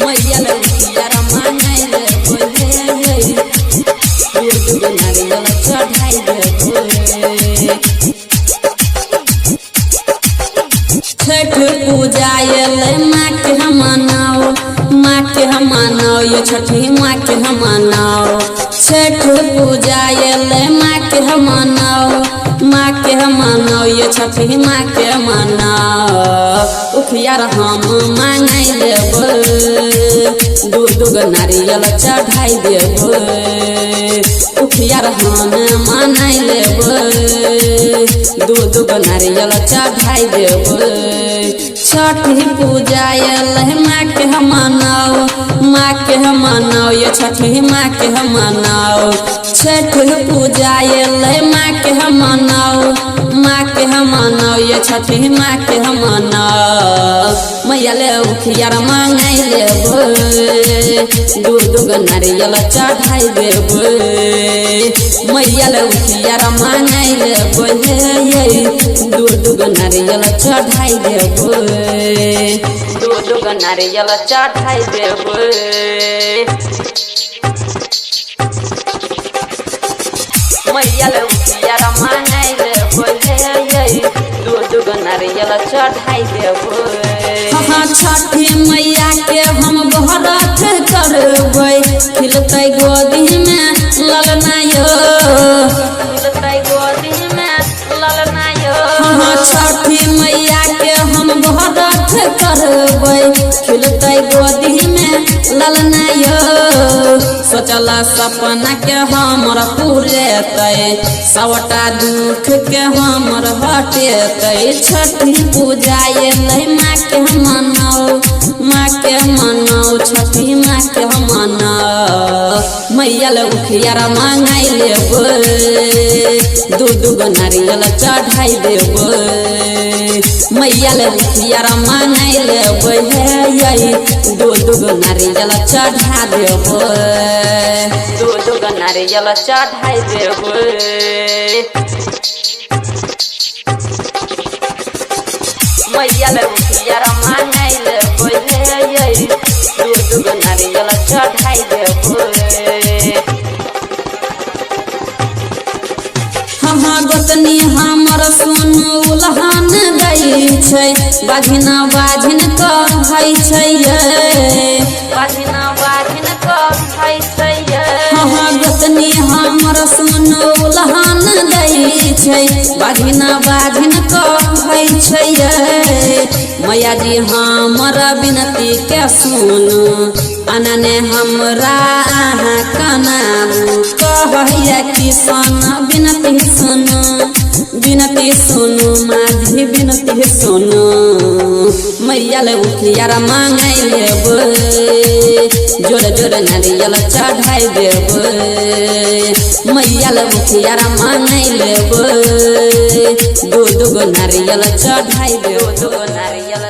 मैया लौकिया मांगाई रे दूध नारियल चढ़ाई रे। छठ पूजा एले माँ के हम मनाओ, माँ के हम मनाओ, ये छठी माँ के हम मनाओ। छठ पूजा एले माँ के हम मनाओ, माँ के हम मनाओ, ये छठी माँ के मनाओ। उखियार हम मांगाई देब, दूध नारियल चढ़ाई देब। उखियार हम मनाई लेब, दूध नारियल चढ़ाई देब। छठी पूजा एले माँ के हम मनाओ, माँ के हम मनाओ, ये छठी माँ के हम मनाओ। छठ पूजा एले माँ के हम मनाओ, माँ के हम मनाओ, ये छठी माँ के हम मनाओ। मैया ले उखियार मांगाई लेब, दूध नारियल चढ़ाई देब। मैया ले उखियार मांगाई लेब, दूध नारियल चढ़ाई देब, दूध नारियल चढ़ाई देब। मैया ले उखियार मांगाई लेब, दूध नारियल चढ़ाई देब। छठी मैया के हम व्रत करबै, खिलतै गोदी में ललना यो, खिलतै गोदी में ललना यो। छठी मैया के हम व्रत करबै, खिलतै गोदी में ललना यो। सोचला सपना के हमर पूरेतै, सबटा दुख के हमर हटेतै। छठी पूजा एलै माँ के मनाओ, माँ के मनाओ, छठी माँ के मनाओ। मैया ले उखियार मांगाई लेब, दूध नारियल चढ़ाई देब। मैया ले उखियार मांगाई लेब, दूध नारियल चढ़ा देब, दूध नारियल चढ़ाई देब। मैया ले उखियार मांगाई लेब, दूध नारियल चढ़ाई देब। गोतनी हमर सुनु उल्हान गई छै, बाझिना बाझिन कहै छै, बाझिना बाझिन कहै छै। गोतनी हमर सुनु उल्हान गई छै, बाझिना बाझिन कहै छै। मैया जी हमर विनती के सुनु, अनने हमरा अहाँ कनाबू। कहैया किसान विनती सुनु, विनती सुनु माझी विनती सुनु। मैया ले उखियार मांगाई लेब, जोर जोर नारियल चढ़ाई देब। मैया ले उखियार मांगाई लेब, दूध नारियल चढ़ाई देब, दूध नारियल।